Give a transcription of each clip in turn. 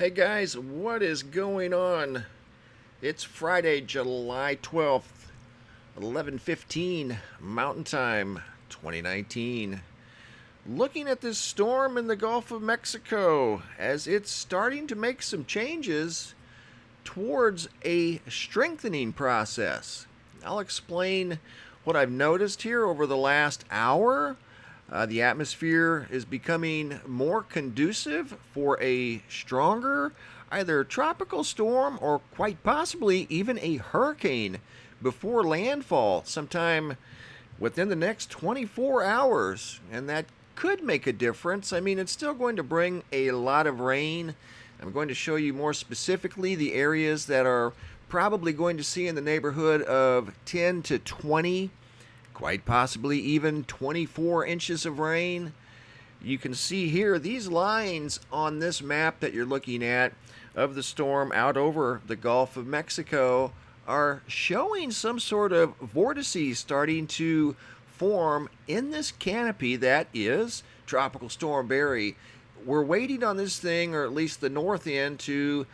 Hey guys, what is going on? It's Friday, July 12th, 11:15 Mountain Time, 2019. Looking at this storm in the Gulf of Mexico as it's starting to make some changes towards a strengthening process. I'll explain what I've noticed here over the last hour. The atmosphere is becoming more conducive for a stronger, either tropical storm or quite possibly even a hurricane before landfall sometime within the next 24 hours. And that could make a difference. I mean, it's still going to bring a lot of rain. I'm going to show you more specifically the areas that are probably going to see in the neighborhood of 10 to 20, quite possibly even 24 inches of rain. You can see here these lines on this map that you're looking at of the storm out over the Gulf of Mexico are showing some sort of vortices starting to form in this canopy that is Tropical Storm Barry. We're waiting on this thing, or at least the north end, to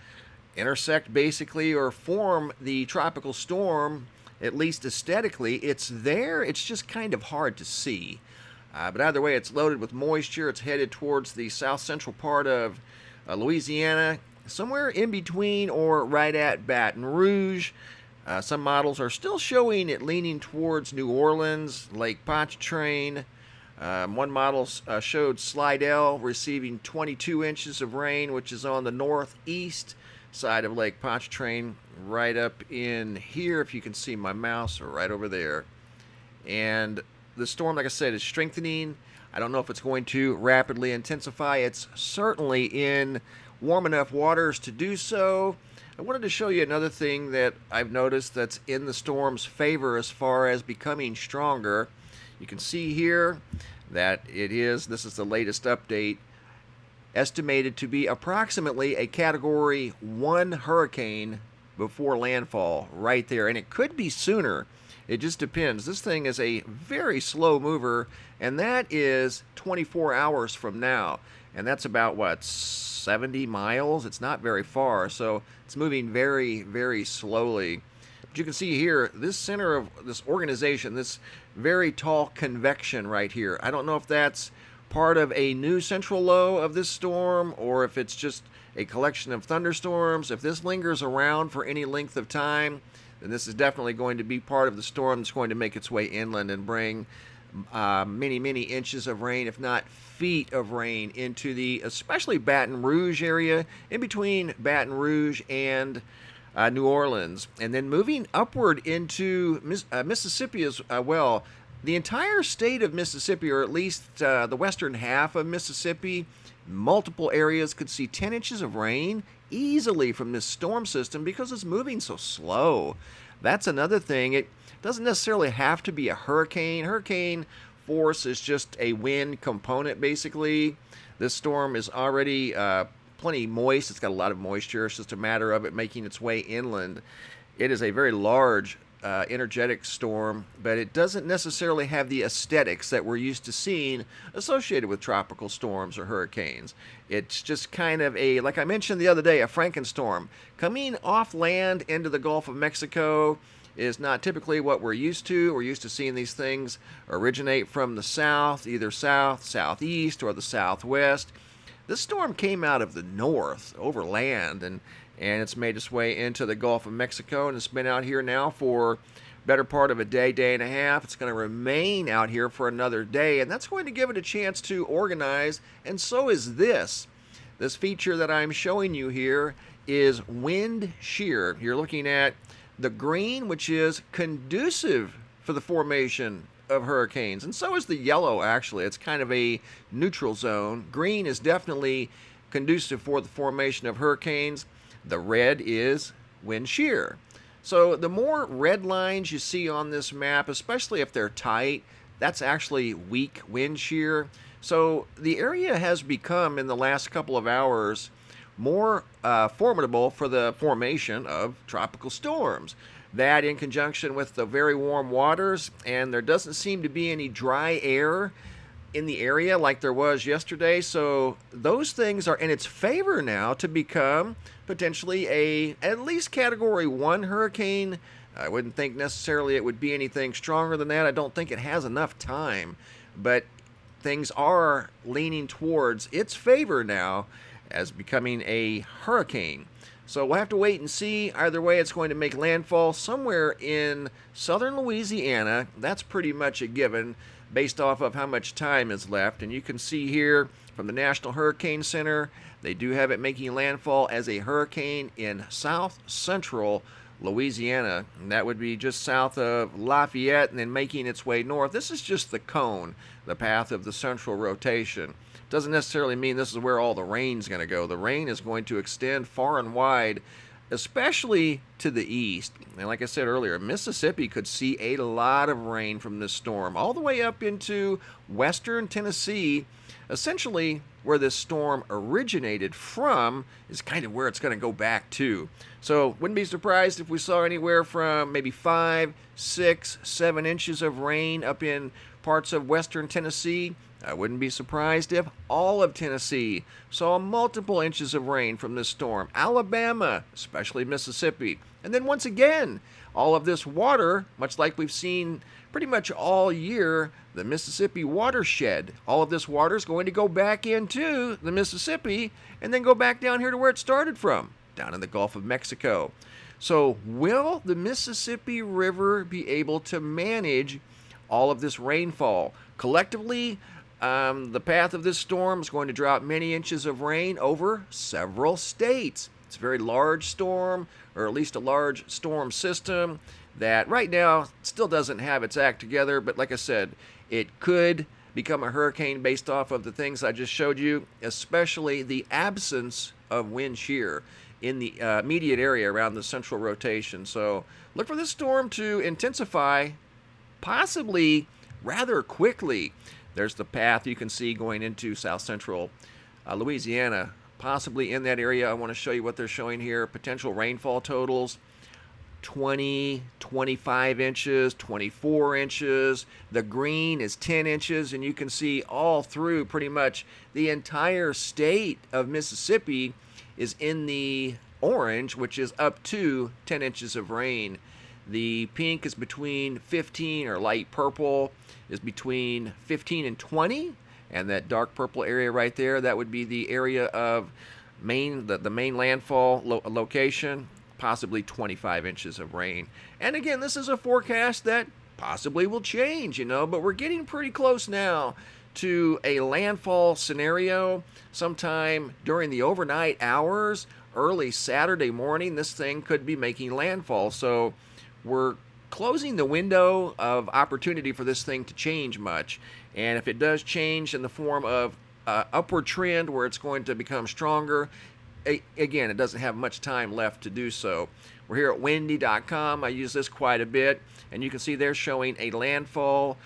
intersect basically or form the tropical storm. At least aesthetically, it's there. It's just kind of hard to see. But either way, it's loaded with moisture. It's headed towards the south central part of Louisiana, somewhere in between or right at Baton Rouge. Some models are still showing it leaning towards New Orleans, Lake Pontchartrain. One model showed Slidell receiving 22 inches of rain, which is on the northeast side of Lake Pontchartrain, right up in here, if you can see my mouse, or right over there. And the storm, like I said, is strengthening. I don't know if it's going to rapidly intensify. It's certainly in warm enough waters to do so. I wanted to show you another thing that I've noticed that's in the storm's favor as far as becoming stronger. You can see here that this is the latest update, estimated to be approximately a Category 1 hurricane before landfall right there. And it could be sooner. It just depends. This thing is a very slow mover, and that is 24 hours from now. And that's about, 70 miles? It's not very far, so it's moving very, very slowly. But you can see here, this center of this organization, this very tall convection right here. I don't know if that's part of a new central low of this storm, or if it's just a collection of thunderstorms. If this lingers around for any length of time, then this is definitely going to be part of the storm that's going to make its way inland and bring many, many inches of rain, if not feet of rain, into the especially Baton Rouge area, in between Baton Rouge and New Orleans. And then moving upward into Mississippi as well. The entire state of Mississippi, or at least the western half of Mississippi, multiple areas could see 10 inches of rain easily from this storm system because it's moving so slow. That's another thing. It doesn't necessarily have to be a hurricane. Hurricane force is just a wind component, basically. This storm is already plenty moist. It's got a lot of moisture. It's just a matter of it making its way inland. It is a very large energetic storm, but it doesn't necessarily have the aesthetics that we're used to seeing associated with tropical storms or hurricanes. It's just kind of a, like I mentioned the other day, a Frankenstorm. Coming off land into the Gulf of Mexico is not typically what we're used to. We're used to seeing these things originate from the south, either south, southeast, or the southwest. This storm came out of the north, over land, and it's made its way into the Gulf of Mexico, and it's been out here now for better part of a day, day and a half. It's going to remain out here for another day, and that's going to give it a chance to organize, and so is this. This feature that I'm showing you here is wind shear. You're looking at the green, which is conducive for the formation of hurricanes, and so is the yellow, actually. It's kind of a neutral zone. Green is definitely conducive for the formation of hurricanes. The red is wind shear. So the more red lines you see on this map, especially if they're tight, that's actually weak wind shear. So the area has become, in the last couple of hours, more formidable for the formation of tropical storms. That in conjunction with the very warm waters, and there doesn't seem to be any dry air in the area like there was yesterday. So those things are in its favor now to become potentially a at least Category 1 hurricane. I wouldn't think necessarily it would be anything stronger than that. I don't think it has enough time, but things are leaning towards its favor now as becoming a hurricane. So we'll have to wait and see. Either way, it's going to make landfall somewhere in southern Louisiana. That's pretty much a given based off of how much time is left. And you can see here from the National Hurricane Center, they do have it making landfall as a hurricane in south central Louisiana. And that would be just south of Lafayette and then making its way north. This is just the cone, the path of the central rotation. Doesn't necessarily mean this is where all the rain's going to go. The rain is going to extend far and wide, especially to the east. And like I said earlier, Mississippi could see a lot of rain from this storm, all the way up into western Tennessee. Essentially, where this storm originated from is kind of where it's going to go back to. So wouldn't be surprised if we saw anywhere from maybe 5, 6, 7 inches of rain up in parts of western Tennessee. I wouldn't be surprised if all of Tennessee saw multiple inches of rain from this storm. Alabama, especially Mississippi. And then once again, all of this water, much like we've seen pretty much all year, the Mississippi watershed. All of this water is going to go back into the Mississippi and then go back down here to where it started from, down in the Gulf of Mexico. So will the Mississippi River be able to manage all of this rainfall? Collectively, the path of this storm is going to drop many inches of rain over several states. It's a very large storm, or at least a large storm system that right now still doesn't have its act together. But like I said, it could become a hurricane based off of the things I just showed you, especially the absence of wind shear in the immediate area around the central rotation. So look for this storm to intensify possibly rather quickly. There's the path you can see going into south central Louisiana, possibly in that area. I want to show you what they're showing here. Potential rainfall totals: 20, 25 inches, 24 inches. The green is 10 inches, and you can see all through pretty much the entire state of Mississippi is in the orange, which is up to 10 inches of rain. The pink is between 15, or light purple is between 15 and 20, and that dark purple area right there, that would be the area of the main landfall location, possibly 25 inches of rain. And again, this is a forecast that possibly will change, but we're getting pretty close now to a landfall scenario sometime during the overnight hours. Early Saturday morning, this thing could be making landfall. So we're closing the window of opportunity for this thing to change much. And if it does change in the form of upward trend where it's going to become stronger, again, it doesn't have much time left to do so. We're here at windy.com. I use this quite a bit, and you can see they're showing a landfall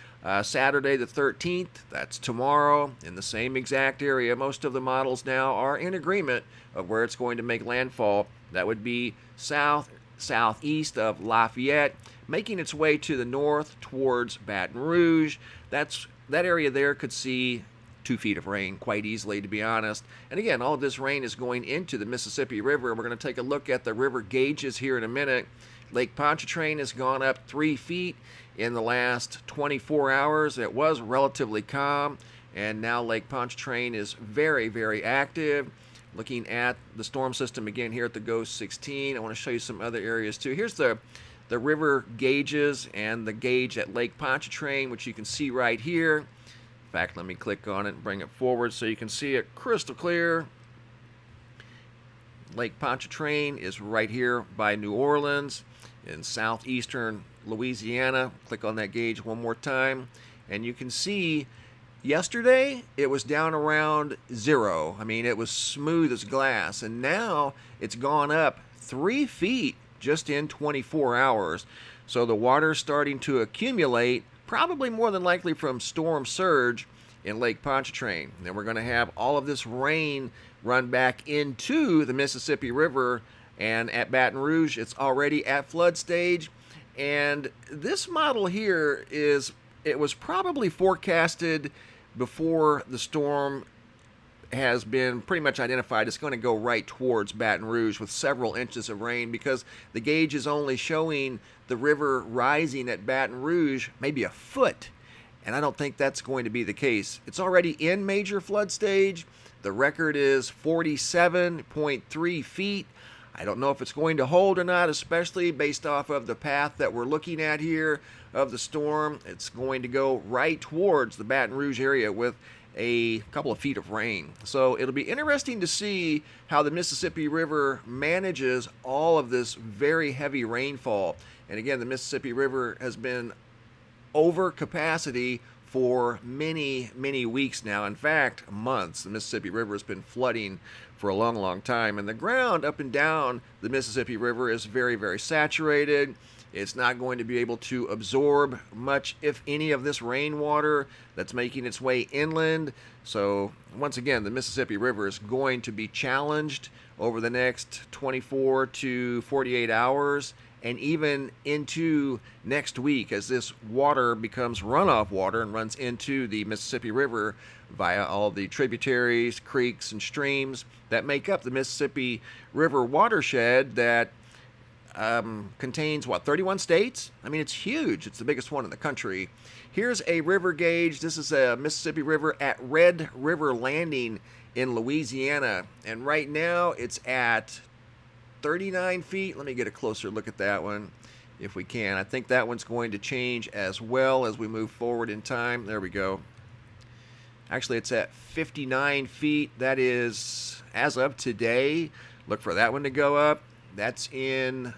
Saturday the 13th. That's tomorrow, in the same exact area. Most of the models now are in agreement of where it's going to make landfall. That would be southeast of Lafayette, making its way to the north towards Baton Rouge. That area there could see 2 feet of rain quite easily, to be honest. And again, all of this rain is going into the Mississippi River. We're going to take a look at the river gauges here in a minute. Lake Pontchartrain has gone up 3 feet in the last 24 hours. It was relatively calm, and now Lake Pontchartrain is very, very active. Looking at the storm system again here at the GOES 16, I want to show you some other areas too. Here's the river gauges and the gauge at Lake Pontchartrain, which you can see right here. In fact, let me click on it and bring it forward so you can see it crystal clear. Lake Pontchartrain is right here by New Orleans in southeastern Louisiana. Click on that gauge one more time, and you can see yesterday it was down around 0. I mean, it was smooth as glass, and now it's gone up 3 feet just in 24 hours. So the water's starting to accumulate, probably more than likely from storm surge in Lake Pontchartrain. Then we're going to have all of this rain run back into the Mississippi River, and at Baton Rouge it's already at flood stage. And this model here it was probably forecasted before the storm has been pretty much identified. It's going to go right towards Baton Rouge with several inches of rain because the gauge is only showing the river rising at Baton Rouge maybe a foot. And I don't think that's going to be the case. It's already in major flood stage. The record is 47.3 feet. I don't know if it's going to hold or not, especially based off of the path that we're looking at here of the storm. It's going to go right towards the Baton Rouge area with a couple of feet of rain. So it'll be interesting to see how the Mississippi River manages all of this very heavy rainfall. And again, the Mississippi River has been over capacity for many, many weeks now. In fact, months. The Mississippi River has been flooding for a long, long time. And the ground up and down the Mississippi River is very, very saturated. It's not going to be able to absorb much, if any, of this rainwater that's making its way inland. So once again, the Mississippi River is going to be challenged over the next 24 to 48 hours and even into next week as this water becomes runoff water and runs into the Mississippi River via all the tributaries, creeks, and streams that make up the Mississippi River watershed that contains, 31 states? I mean, it's huge. It's the biggest one in the country. Here's a river gauge. This is a Mississippi River at Red River Landing in Louisiana. And right now, it's at 39 feet. Let me get a closer look at that one if we can. I think that one's going to change as well as we move forward in time. There we go. Actually, it's at 59 feet. That is, as of today, look for that one to go up. That's in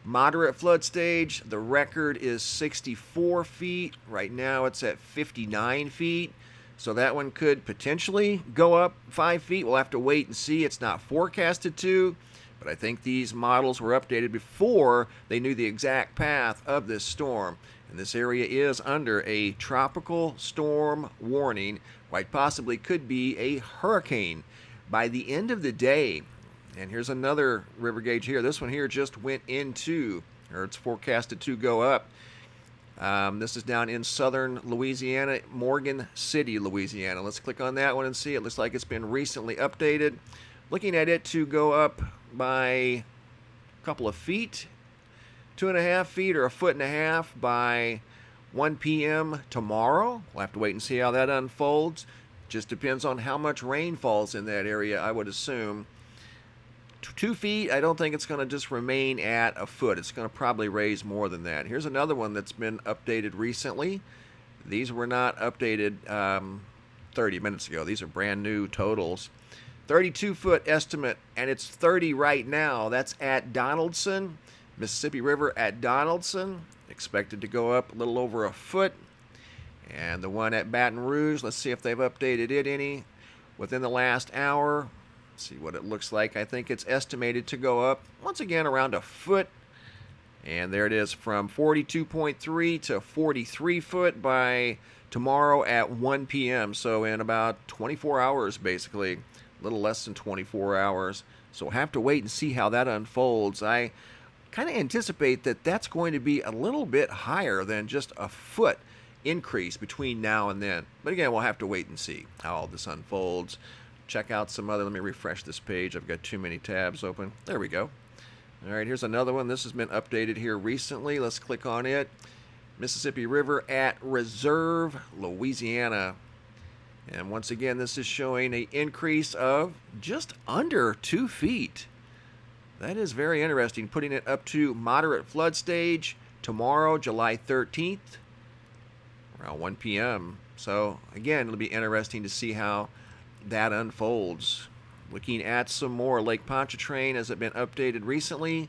moderate flood stage. The record is 64 feet. Right now it's at 59 feet. So that one could potentially go up 5 feet. We'll have to wait and see. It's not forecasted to, but I think these models were updated before they knew the exact path of this storm. And this area is under a tropical storm warning. Quite possibly could be a hurricane by the end of the day. And here's another river gauge here. This one here just went into, or it's forecasted to go up. This is down in southern Louisiana, Morgan City, Louisiana. Let's click on that one and see. It looks like it's been recently updated. Looking at it to go up by a couple of feet, 2.5 feet or 1.5 feet by 1 p.m. tomorrow. We'll have to wait and see how that unfolds. Just depends on how much rain falls in that area, I would assume. 2 feet, I don't think it's going to just remain at a foot. It's going to probably raise more than that. Here's another one that's been updated recently. These were not updated 30 minutes ago. These are brand new totals. 32-foot estimate, and it's 30 right now. That's at Donaldson, Mississippi River at Donaldson. Expected to go up a little over a foot. And the one at Baton Rouge, let's see if they've updated it any within the last hour. See what it looks like. I think it's estimated to go up once again around a foot. And there it is, from 42.3 to 43 foot by tomorrow at 1 p.m. So in about 24 hours, basically. A little less than 24 hours. So we'll have to wait and see how that unfolds. I kind of anticipate that that's going to be a little bit higher than just a foot increase between now and then. But again, we'll have to wait and see how all this unfolds. Check out some other, let me refresh this page. I've got too many tabs open. There we go. All right, here's another one. This has been updated here recently. Let's click on it. Mississippi River at Reserve, Louisiana. And once again, this is showing an increase of just under 2 feet. That is very interesting, putting it up to moderate flood stage tomorrow, July 13th, around 1 p.m. So again, it'll be interesting to see how that unfolds. Looking at some more, Lake Pontchartrain, has it been updated recently?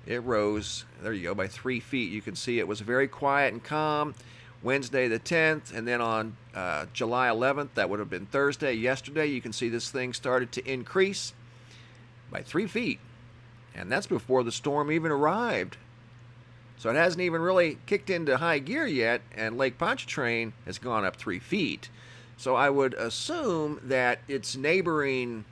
It rose, there you go, by 3 feet. You can see it was very quiet and calm Wednesday the 10th, and then on July 11th, that would have been Thursday, yesterday, you can see this thing started to increase by 3 feet. And that's before the storm even arrived. So it hasn't even really kicked into high gear yet, and Lake Pontchartrain has gone up 3 feet. So I would assume that its neighboring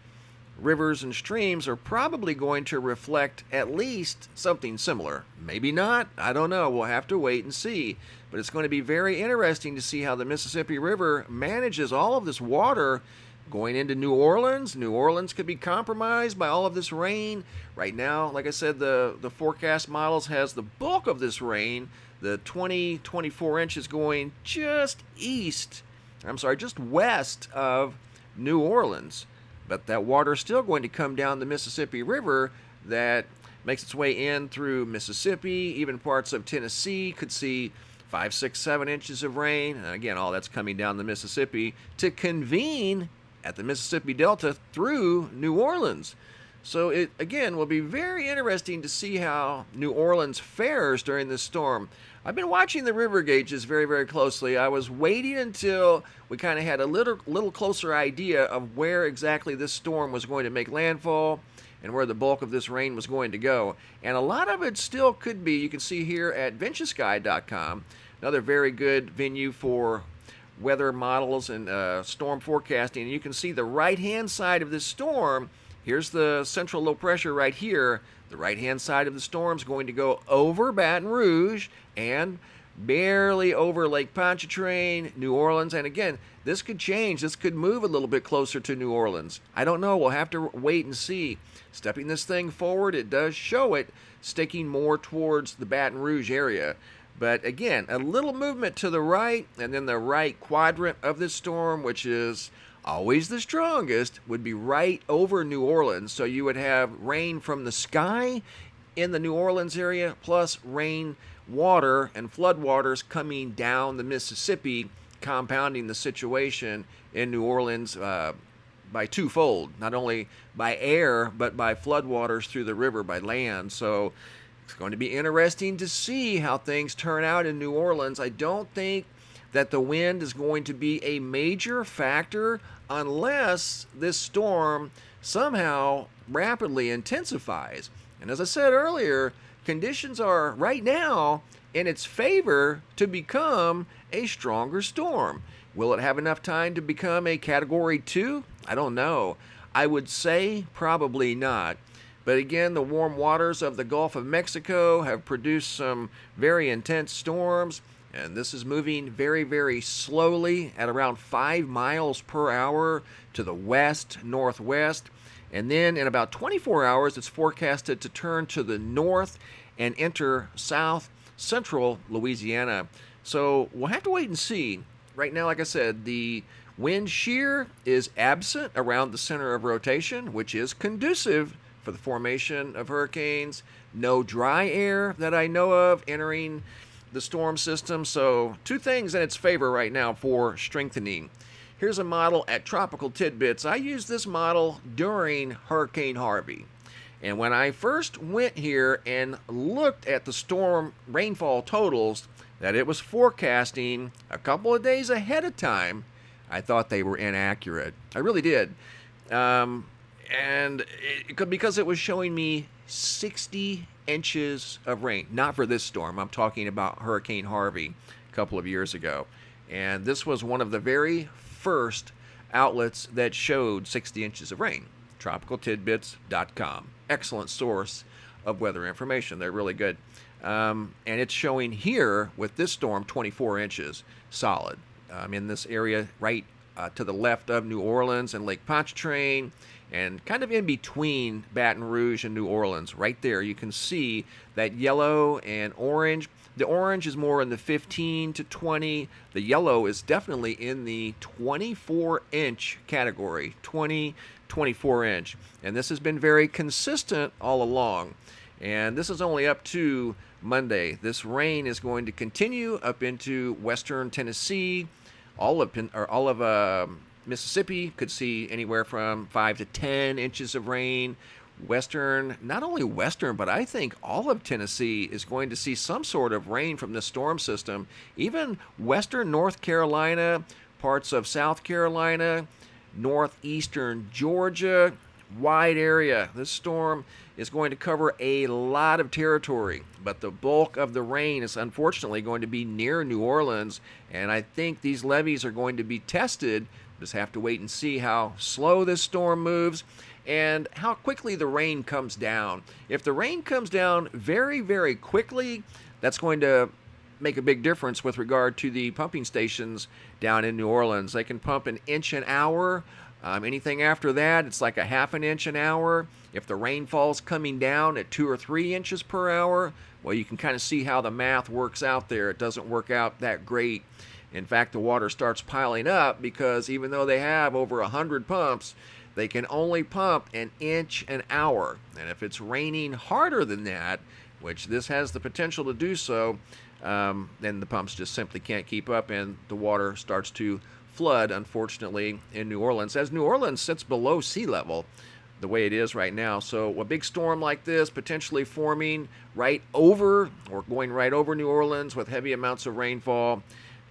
rivers and streams are probably going to reflect at least something similar. Maybe not, I don't know, we'll have to wait and see. But it's going to be very interesting to see how the Mississippi River manages all of this water going into New Orleans. New Orleans could be compromised by all of this rain. Right now, like I said, the forecast models has the bulk of this rain, the 24 inches going just west of New Orleans. But that water is still going to come down the Mississippi River that makes its way in through Mississippi, even parts of Tennessee could see 5, 6, 7 inches of rain. And again, all that's coming down the Mississippi to convene at the Mississippi Delta through New Orleans. So it, again, will be very interesting to see how New Orleans fares during this storm. I've been watching the river gauges very, very closely. I was waiting until we kind of had a little closer idea of where exactly this storm was going to make landfall and where the bulk of this rain was going to go. And a lot of it still could be, you can see here at VentureSky.com, another very good venue for weather models and storm forecasting. And you can see the right-hand side of this storm. Here's the central low pressure right here. The right-hand side of the storm is going to go over Baton Rouge and barely over Lake Pontchartrain, New Orleans. And again, this could change. This could move a little bit closer to New Orleans. I don't know. We'll have to wait and see. Stepping this thing forward, it does show it sticking more towards the Baton Rouge area. But again, a little movement to the right, and then the right quadrant of this storm, which is always the strongest, would be right over New Orleans. So you would have rain from the sky in the New Orleans area, plus rain water and floodwaters coming down the Mississippi, compounding the situation in New Orleans by twofold, not only by air, but by floodwaters through the river by land. So it's going to be interesting to see how things turn out in New Orleans. I don't think that the wind is going to be a major factor unless this storm somehow rapidly intensifies. And as I said earlier, conditions are right now in its favor to become a stronger storm. Will it have enough time to become a Category 2? I don't know. I would say probably not. But again, the warm waters of the Gulf of Mexico have produced some very intense storms, and this is moving very, very slowly at around 5 miles per hour to the west-northwest. And then in about 24 hours, it's forecasted to turn to the north and enter south-central Louisiana. So we'll have to wait and see. Right now, like I said, the wind shear is absent around the center of rotation, which is conducive for the formation of hurricanes. No dry air that I know of entering the storm system. So two things in its favor right now for strengthening. Here's a model at Tropical Tidbits. I used this model during Hurricane Harvey. And when I first went here and looked at the storm rainfall totals that it was forecasting a couple of days ahead of time, I thought they were inaccurate. I really did. Because it was showing me 60 inches of rain. Not for this storm. I'm talking about Hurricane Harvey a couple of years ago. And this was one of the very first outlets that showed 60 inches of rain. TropicalTidbits.com. Excellent source of weather information. They're really good. And it's showing here with this storm 24 inches solid. In this area right to the left of New Orleans and Lake Pontchartrain, and kind of in between Baton Rouge and New Orleans. Right there, you can see that yellow and orange. The orange is more in the 15 to 20. The yellow is definitely in the 24-inch category, 24-inch. And this has been very consistent all along. And this is only up to Monday. This rain is going to continue up into western Tennessee. All of Mississippi could see anywhere from 5 to 10 inches of rain. Not only western, but I think all of Tennessee is going to see some sort of rain from this storm system. Even western North Carolina, parts of South Carolina, northeastern Georgia, wide area. This storm is going to cover a lot of territory, but the bulk of the rain is unfortunately going to be near New Orleans, and I think these levees are going to be tested. Just have to wait and see how slow this storm moves. and how quickly the rain comes down. If the rain comes down very, very quickly, that's going to make a big difference with regard to the pumping stations down in New Orleans. They can pump an inch an hour. Anything after that, it's like a half an inch an hour. If the rainfall's coming down at 2 or 3 inches per hour, well, you can kind of see how the math works out there. It doesn't work out that great. In fact, the water starts piling up because even though they have over 100 pumps, they can only pump an inch an hour. And if it's raining harder than that, which this has the potential to do so, then the pumps just simply can't keep up and the water starts to flood, unfortunately, in New Orleans, as New Orleans sits below sea level the way it is right now. So a big storm like this potentially forming right over or going right over New Orleans with heavy amounts of rainfall,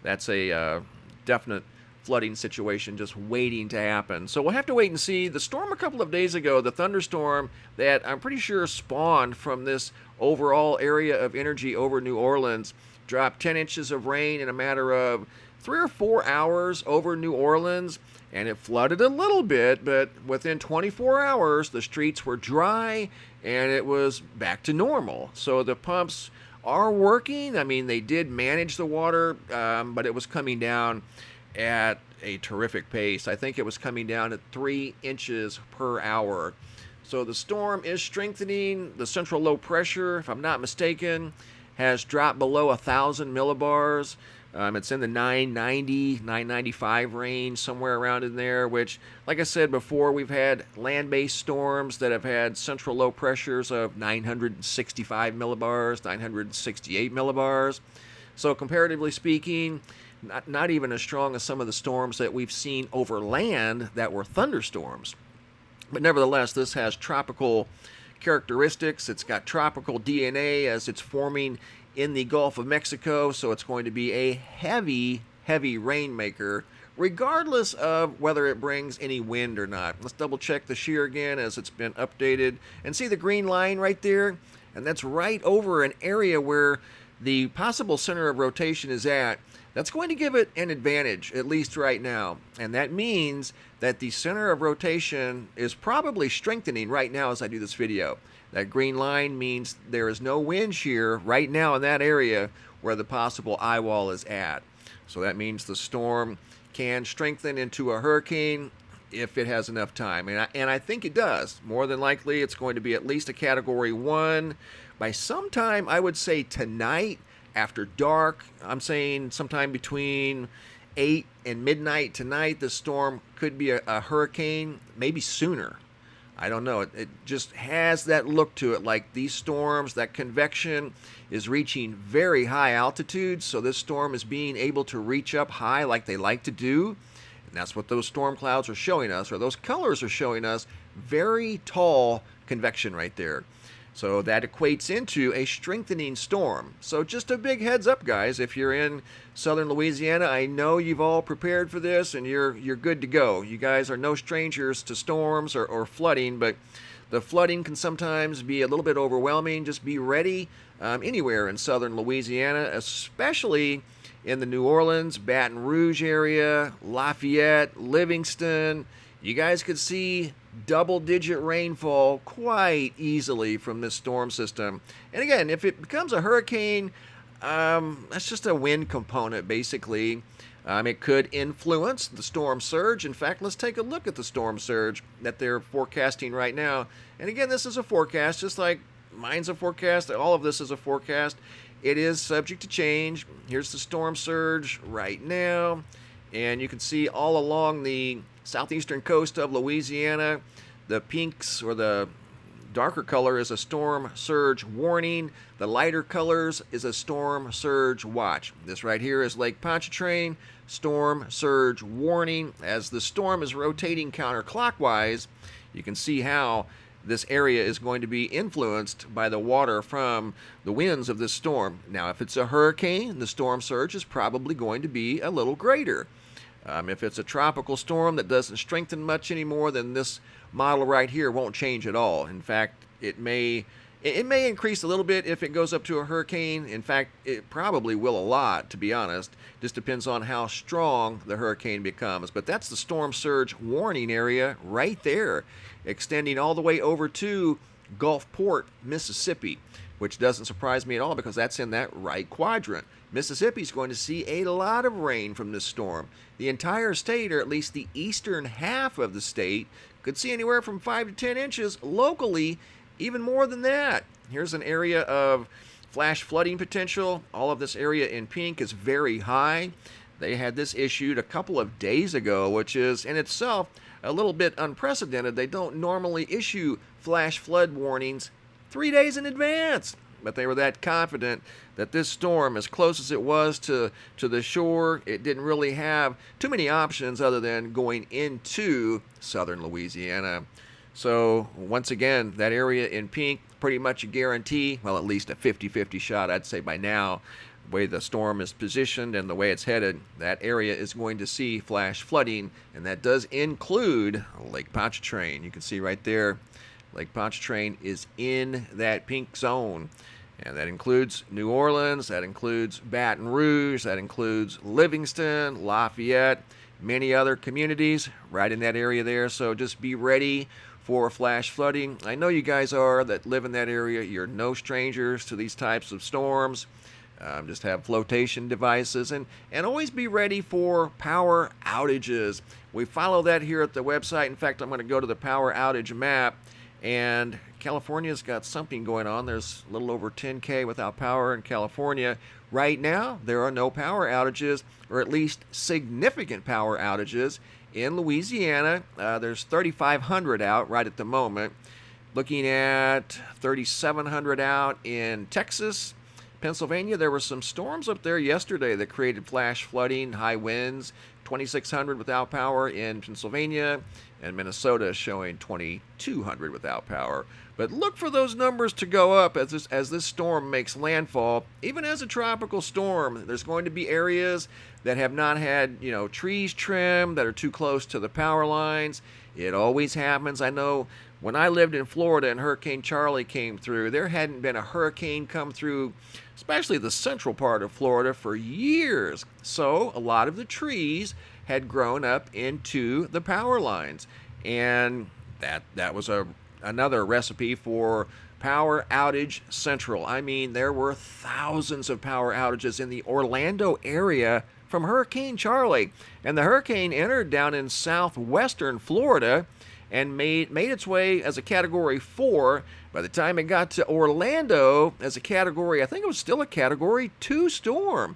that's a definite flooding situation just waiting to happen. So we'll have to wait and see. The storm a couple of days ago, the thunderstorm that I'm pretty sure spawned from this overall area of energy over New Orleans, dropped 10 inches of rain in a matter of 3 or 4 hours over New Orleans, and it flooded a little bit, but within 24 hours the streets were dry and it was back to normal. So the pumps are working. I mean, they did manage the water, but it was coming down at a terrific pace. I think it was coming down at 3 inches per hour. So the storm is strengthening. The central low pressure, if I'm not mistaken, has dropped below 1,000 millibars. It's in the 990, 995 range, somewhere around in there, which, like I said before, we've had land-based storms that have had central low pressures of 965 millibars, 968 millibars. So comparatively speaking, not even as strong as some of the storms that we've seen over land that were thunderstorms. But nevertheless, this has tropical characteristics. It's got tropical DNA as it's forming in the Gulf of Mexico, so it's going to be a heavy, heavy rainmaker, regardless of whether it brings any wind or not. Let's double check the shear again as it's been updated, and see the green line right there? And that's right over an area where the possible center of rotation is at. That's going to give it an advantage, at least right now. And that means that the center of rotation is probably strengthening right now as I do this video. That green line means there is no wind shear right now in that area where the possible eye wall is at. So that means the storm can strengthen into a hurricane if it has enough time. And I think it does. More than likely, it's going to be at least a Category 1 by sometime, I would say tonight, after dark. I'm saying sometime between 8 and midnight tonight, the storm could be a hurricane, maybe sooner. I don't know. It just has that look to it, like these storms, that convection is reaching very high altitudes, so this storm is being able to reach up high like they like to do. And that's what those storm clouds are showing us, or those colors are showing us, very tall convection right there. So that equates into a strengthening storm. So just a big heads up, guys. If you're in southern Louisiana, I know you've all prepared for this and you're good to go. You guys are no strangers to storms or flooding, but the flooding can sometimes be a little bit overwhelming. Just be ready anywhere in southern Louisiana, especially in the New Orleans, Baton Rouge area, Lafayette, Livingston. You guys could see double-digit rainfall quite easily from this storm system. And again, if it becomes a hurricane, that's just a wind component, basically. It could influence the storm surge. In fact, let's take a look at the storm surge that they're forecasting right now. And again, this is a forecast, just like mine's a forecast. All of this is a forecast. It is subject to change. Here's the storm surge right now. And you can see all along the southeastern coast of Louisiana, the pinks or the darker color is a storm surge warning. The lighter colors is a storm surge watch. This right here is Lake Pontchartrain, storm surge warning. As the storm is rotating counterclockwise, you can see how this area is going to be influenced by the water from the winds of this storm. Now, if it's a hurricane, the storm surge is probably going to be a little greater. If it's a tropical storm that doesn't strengthen much anymore, then this model right here won't change at all. In fact, it may It may increase a little bit if it goes up to a hurricane. In fact, it probably will a lot, to be honest. Just depends on how strong the hurricane becomes. But that's the storm surge warning area right there, extending all the way over to Gulfport, Mississippi, which doesn't surprise me at all because that's in that right quadrant. Mississippi's going to see a lot of rain from this storm. The entire state, or at least the eastern half of the state, could see anywhere from 5 to 10 inches locally, even more than that. Here's an area of flash flooding potential. All of this area in pink is very high. They had this issued a couple of days ago, which is in itself a little bit unprecedented. They don't normally issue flash flood warnings 3 days in advance. But they were that confident that this storm, as close as it was to the shore, it didn't really have too many options other than going into southern Louisiana. So once again, that area in pink, pretty much a guarantee, well, at least a 50-50 shot, I'd say by now, the way the storm is positioned and the way it's headed, that area is going to see flash flooding, and that does include Lake Pontchartrain. You can see right there, Lake Pontchartrain is in that pink zone. And that includes New Orleans, that includes Baton Rouge, that includes Livingston, Lafayette, many other communities right in that area there. So just be ready for flash flooding. I know you guys are that live in that area. You're no strangers to these types of storms. Just have flotation devices and always be ready for power outages. We follow that here at the website. In fact, I'm going to go to the power outage map. And California's got something going on. There's a little over 10K without power in California. Right now, there are no power outages, or at least significant power outages in Louisiana. There's 3,500 out right at the moment. Looking at 3,700 out in Texas. Pennsylvania, there were some storms up there yesterday that created flash flooding, high winds. 2,600 without power in Pennsylvania, and Minnesota showing 2,200 without power. But look for those numbers to go up as this storm makes landfall. Even as a tropical storm, there's going to be areas that have not had, trees trimmed, that are too close to the power lines. It always happens. I know when I lived in Florida and Hurricane Charlie came through, there hadn't been a hurricane come through, especially the central part of Florida, for years. So a lot of the trees had grown up into the power lines. And that was another recipe for power outage central. I mean, there were thousands of power outages in the Orlando area from Hurricane Charlie. And the hurricane entered down in southwestern Florida and made its way as a Category 4. By the time it got to Orlando as a Category, I think it was still a Category 2 storm.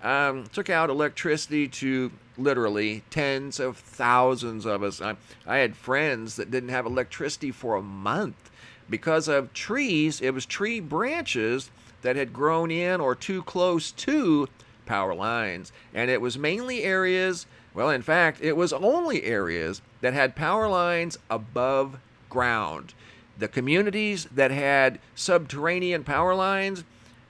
Took out electricity to literally tens of thousands of us. I had friends that didn't have electricity for a month because of trees. It was tree branches that had grown in or too close to power lines. And it was mainly areas, well, in fact, it was only areas that had power lines above ground. The communities that had subterranean power lines,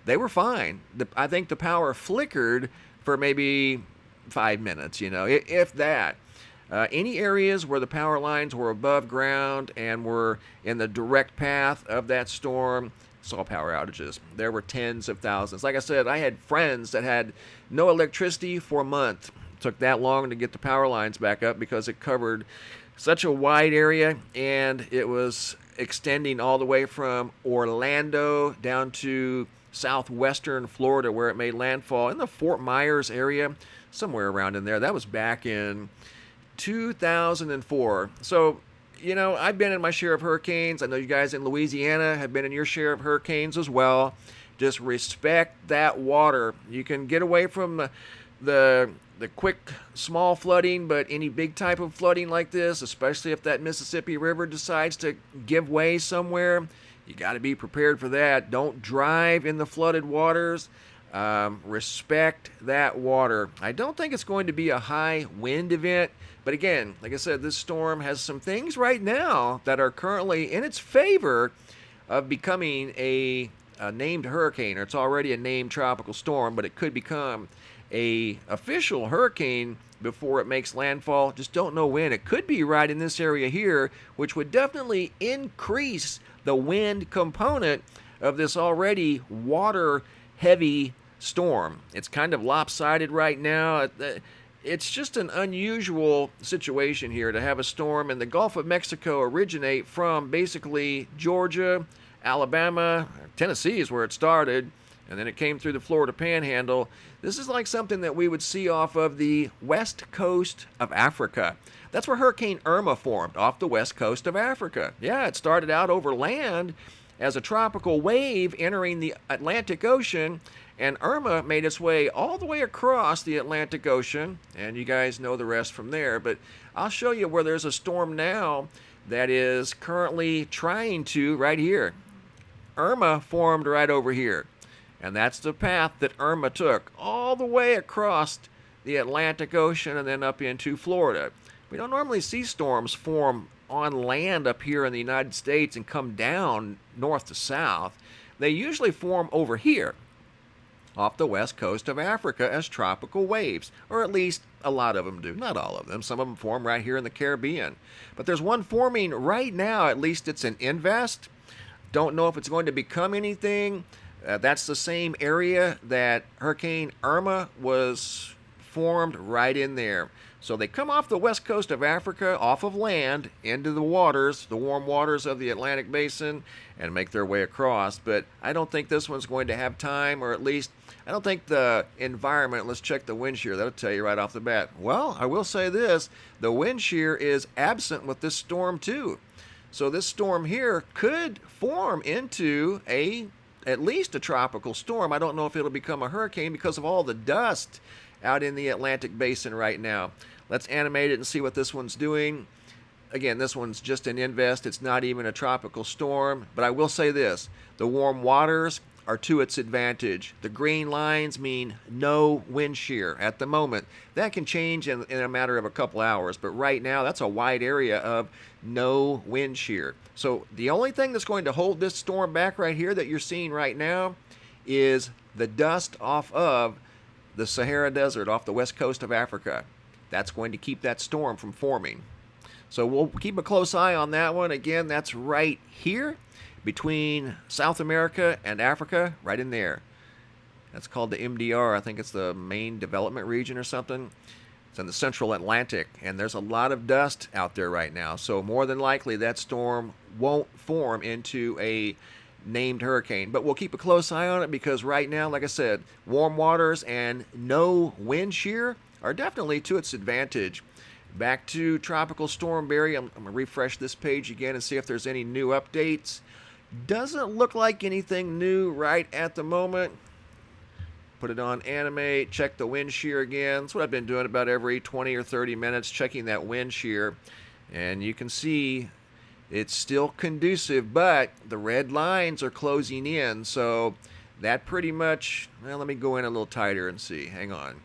they were fine. I think the power flickered for maybe 5 minutes, if that. Any areas where the power lines were above ground and were in the direct path of that storm saw power outages. There were tens of thousands. Like I said, I had friends that had no electricity for a month. It took that long to get the power lines back up because it covered such a wide area, and it was extending all the way from Orlando down to southwestern Florida, where it made landfall in the Fort Myers area, somewhere around in there. That was back in 2004. So, I've been in my share of hurricanes. I know you guys in Louisiana have been in your share of hurricanes as well. Just respect that water. You can get away from the quick, small flooding, but any big type of flooding like this, especially if that Mississippi River decides to give way somewhere, you got to be prepared for that. Don't drive in the flooded waters. Respect that water. I don't think it's going to be a high wind event, but again, like I said, this storm has some things right now that are currently in its favor of becoming a named hurricane, or it's already a named tropical storm, but it could become a official hurricane before it makes landfall. Just don't know when. It could be right in this area here, which would definitely increase the wind component of this already water-heavy storm. It's kind of lopsided right now. It's just an unusual situation here to have a storm in the Gulf of Mexico originate from basically Georgia, Alabama, Tennessee is where it started, and then it came through the Florida Panhandle. This is like something that we would see off of the west coast of Africa. That's where Hurricane Irma formed, off the west coast of Africa. Yeah, it started out over land as a tropical wave entering the Atlantic Ocean, and Irma made its way all the way across the Atlantic Ocean, and you guys know the rest from there. But I'll show you where there's a storm now that is currently trying to, right here. Irma formed right over here, and that's the path that Irma took all the way across the Atlantic Ocean and then up into Florida. We don't normally see storms form on land up here in the United States and come down north to south. They usually form over here off the west coast of Africa as tropical waves, or at least a lot of them do. Not all of them. Some of them form right here in the Caribbean. But there's one forming right now. At least it's an invest. Don't know if it's going to become anything. That's the same area that Hurricane Irma was formed right in there. So they come off the west coast of Africa, off of land, into the waters, the warm waters of the Atlantic Basin, and make their way across. But I don't think this one's going to have time, or at least I don't think the environment, let's check the wind shear, that'll tell you right off the bat. Well, I will say this, the wind shear is absent with this storm too. So this storm here could form into at least a tropical storm. I don't know if it'll become a hurricane because of all the dust out in the Atlantic Basin right now. Let's animate it and see what this one's doing. Again, this one's just an invest. It's not even a tropical storm. But I will say this, the warm waters are to its advantage. The green lines mean no wind shear at the moment. That can change in a matter of a couple hours, but right now that's a wide area of no wind shear. So the only thing that's going to hold this storm back right here that you're seeing right now is the dust off of the Sahara Desert off the west coast of Africa. That's going to keep that storm from forming. So we'll keep a close eye on that one. Again, that's right here between South America and Africa, right in there. That's called the MDR. I think it's the main development region or something. It's in the central Atlantic, and there's a lot of dust out there right now. So more than likely that storm won't form into a named hurricane. But we'll keep a close eye on it because right now, like I said, warm waters and no wind shear are definitely to its advantage. Back to Tropical Storm Barry. I'm going to refresh this page again and see if there's any new updates. Doesn't look like anything new right at the moment. Put it on animate, check the wind shear again. That's what I've been doing about every 20 or 30 minutes, checking that wind shear. And you can see it's still conducive, but the red lines are closing in. So that pretty much, well, let me go in a little tighter and see. Hang on.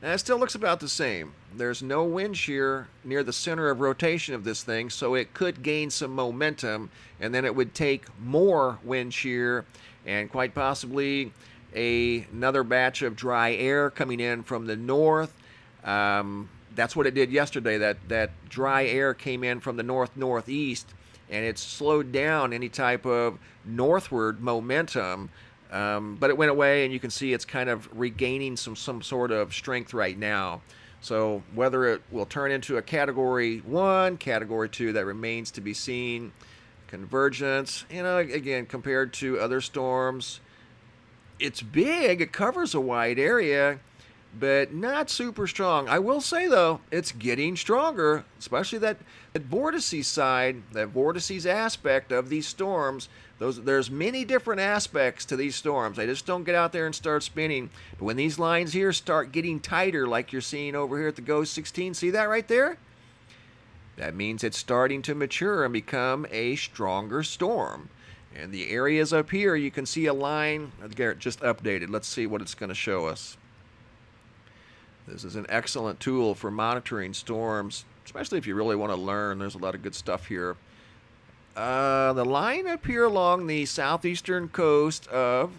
Now, it still looks about the same. There's no wind shear near the center of rotation of this thing, so it could gain some momentum, and then it would take more wind shear and quite possibly another batch of dry air coming in from the north. That's what it did yesterday. That dry air came in from the north-northeast, and it slowed down any type of northward momentum. But it went away, and you can see it's kind of regaining some sort of strength right now. So whether it will turn into a Category 1, Category 2, that remains to be seen. Convergence, again, compared to other storms, it's big. It covers a wide area, but not super strong. I will say, though, it's getting stronger, especially that vortices side, that vortices aspect of these storms. There's many different aspects to these storms. They just don't get out there and start spinning. But when these lines here start getting tighter, like you're seeing over here at the GOES 16, see that right there? That means it's starting to mature and become a stronger storm. And the areas up here, you can see a line. Garrett just updated. Let's see what it's going to show us. This is an excellent tool for monitoring storms, especially if you really want to learn. There's a lot of good stuff here. The line up here along the southeastern coast of,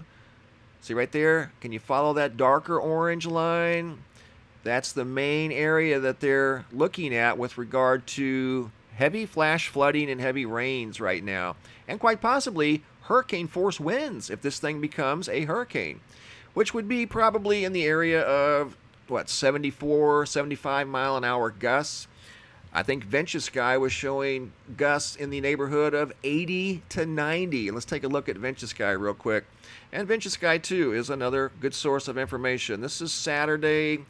see right there? Can you follow that darker orange line? That's the main area that they're looking at with regard to heavy flash flooding and heavy rains right now, and quite possibly hurricane force winds if this thing becomes a hurricane, which would be probably in the area of, 74, 75 mile an hour gusts. I think Venture Sky was showing gusts in the neighborhood of 80 to 90. Let's take a look at Venture Sky real quick. And Venture Sky 2 is another good source of information. This is Saturday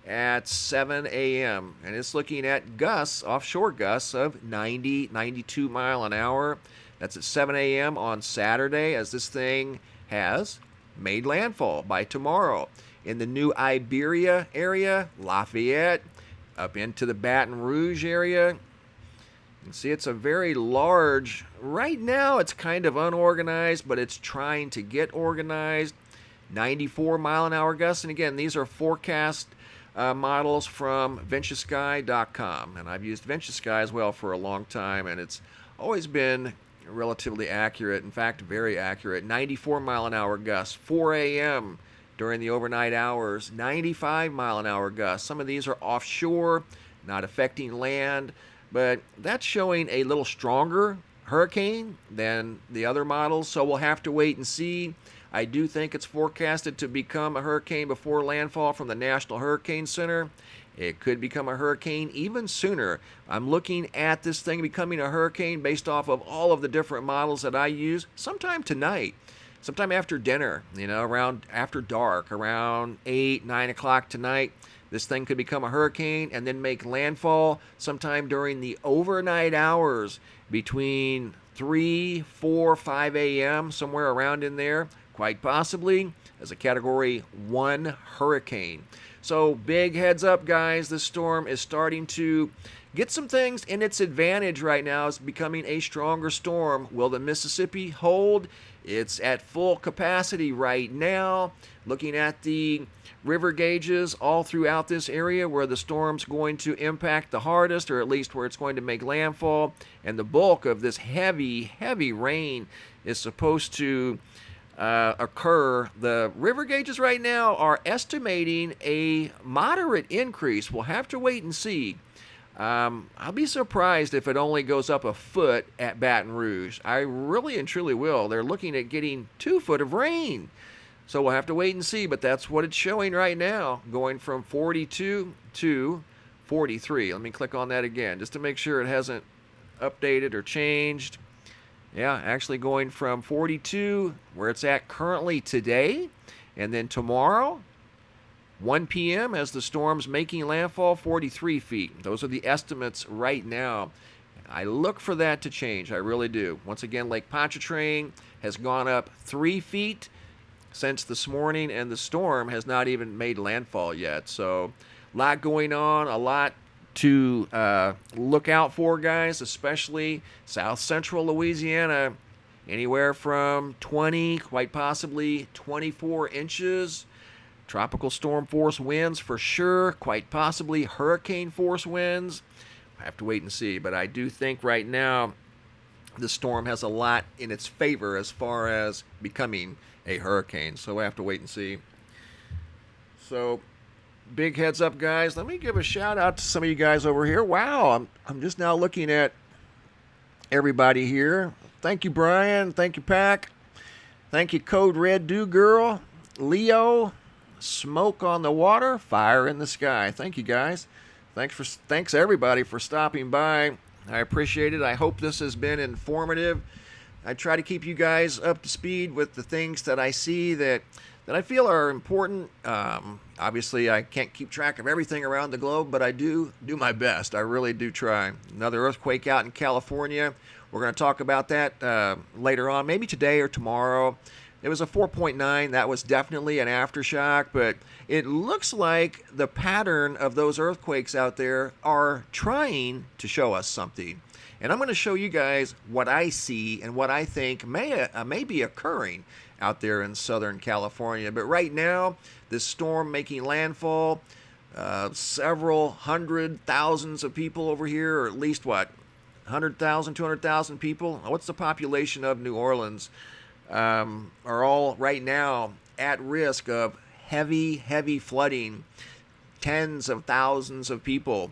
at 7 a.m. and it's looking at gusts, offshore gusts of 90, 92 mile an hour. That's at 7 a.m. on Saturday, as this thing has made landfall by tomorrow in the New Iberia area, Lafayette, up into the Baton Rouge area. You can see it's a very large, right now it's kind of unorganized, but it's trying to get organized. 94 mile an hour gusts, and again, these are forecast models from VentureSky.com, and I've used VentureSky as well for a long time, and it's always been relatively accurate. In fact, very accurate. 94 mile an hour gusts, 4 a.m. during the overnight hours. 95 mile an hour gusts. Some of these are offshore, not affecting land, but that's showing a little stronger hurricane than the other models, so we'll have to wait and see. I do think it's forecasted to become a hurricane before landfall from the National Hurricane Center. It could become a hurricane even sooner. I'm looking at this thing becoming a hurricane based off of all of the different models that I use sometime tonight, sometime after dinner, around after dark, around 8, 9 o'clock tonight. This thing could become a hurricane and then make landfall sometime during the overnight hours between 3, 4, 5 a.m., somewhere around in there, quite possibly as a Category 1 hurricane. So big heads up, guys. This storm is starting to get some things in its advantage right now. It's becoming a stronger storm. Will the Mississippi hold? It's at full capacity right now. Looking at the river gauges all throughout this area where the storm's going to impact the hardest, or at least where it's going to make landfall, and the bulk of this heavy, heavy rain is supposed to occur. The river gauges right now are estimating a moderate increase. We'll have to wait and see. I'll be surprised if it only goes up a foot at Baton Rouge. I really and truly will. They're looking at getting 2 foot of rain. So we'll have to wait and see, but that's what it's showing right now, going from 42 to 43. Let me click on that again just to make sure it hasn't updated or changed. Yeah, actually going from 42, where it's at currently today, and then tomorrow, 1 p.m. as the storm's making landfall, 43 feet. Those are the estimates right now. I look for that to change. I really do. Once again, Lake Pontchartrain has gone up 3 feet since this morning, and the storm has not even made landfall yet. So a lot going on, a lot to look out for, guys, especially south central Louisiana. Anywhere from 20, quite possibly 24 inches. Tropical storm force winds for sure, quite possibly hurricane force winds. I have to wait and see, but I do think right now the storm has a lot in its favor as far as becoming a hurricane, so we have to wait and see. So big heads up, guys. Let me give a shout out to some of you guys over here. Wow, I'm just now looking at everybody here. Thank you, Brian. Thank you, Pac. Thank you, Code Red Do Girl, Leo, Smoke on the Water, Fire in the Sky. Thank you, guys. Thanks everybody for stopping by. I appreciate it. I hope this has been informative. I try to keep you guys up to speed with the things that I see that I feel are important. Obviously, I can't keep track of everything around the globe, but I do my best. I really do try. Another earthquake out in California. We're going to talk about that later on, maybe today or tomorrow. It was a 4.9. That was definitely an aftershock, but it looks like the pattern of those earthquakes out there are trying to show us something. And I'm going to show you guys what I see and what I think may be occurring out there in Southern California. But right now, this storm making landfall, several hundred thousands of people over here, or at least 100,000, 200,000 people. What's the population of New Orleans? Are all right now at risk of heavy, heavy flooding. Tens of thousands of people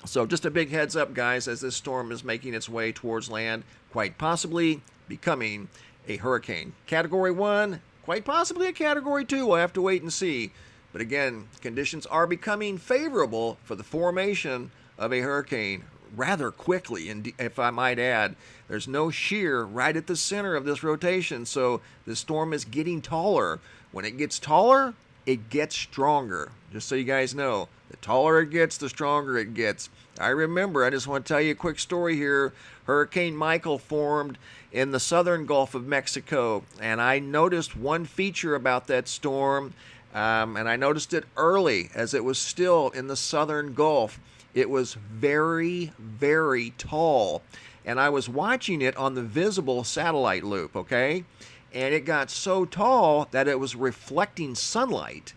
So just a big heads up, guys, as this storm is making its way towards land, quite possibly becoming a hurricane. Category 1, quite possibly a Category 2. We'll have to wait and see. But again, conditions are becoming favorable for the formation of a hurricane rather quickly, and if I might add. There's no shear right at the center of this rotation, so the storm is getting taller. When it gets taller, it gets stronger. Just so you guys know, the taller it gets, the stronger it gets. I remember, I just want to tell you a quick story here. Hurricane Michael formed in the southern Gulf of Mexico, and I noticed one feature about that storm, and I noticed it early as it was still in the southern Gulf. It was very, very tall, and I was watching it on the visible satellite loop, okay? And it got so tall that it was reflecting sunlight.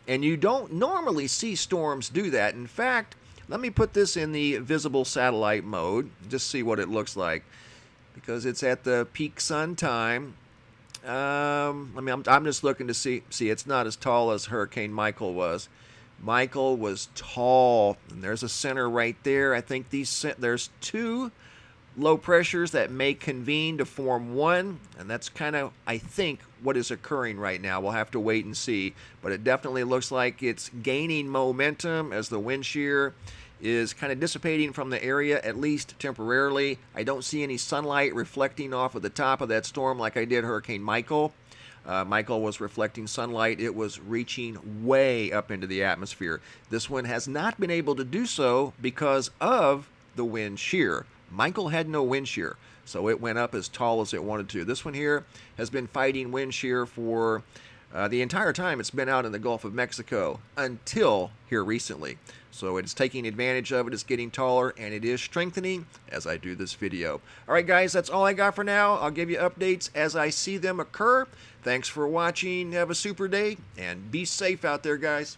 And you don't normally see storms do that. In fact, let me put this in the visible satellite mode, just see what it looks like, because it's at the peak sun time. I'm just looking to see. See, it's not as tall as Hurricane Michael was. Michael was tall, and there's a center right there. I think there's two low pressures that may convene to form one, and that's kind of, I think, what is occurring right now. We'll have to wait and see, but it definitely looks like it's gaining momentum as the wind shear is kind of dissipating from the area, at least temporarily. I don't see any sunlight reflecting off of the top of that storm like I did Hurricane Michael. Michael was reflecting sunlight. It was reaching way up into the atmosphere. This one has not been able to do so because of the wind shear. Michael had no wind shear, so it went up as tall as it wanted to. This one here has been fighting wind shear for the entire time it's been out in the Gulf of Mexico until here recently. So it's taking advantage of it, it's getting taller, and it is strengthening as I do this video. All right, guys, that's all I got for now. I'll give you updates as I see them occur. Thanks for watching. Have a super day, and be safe out there, guys.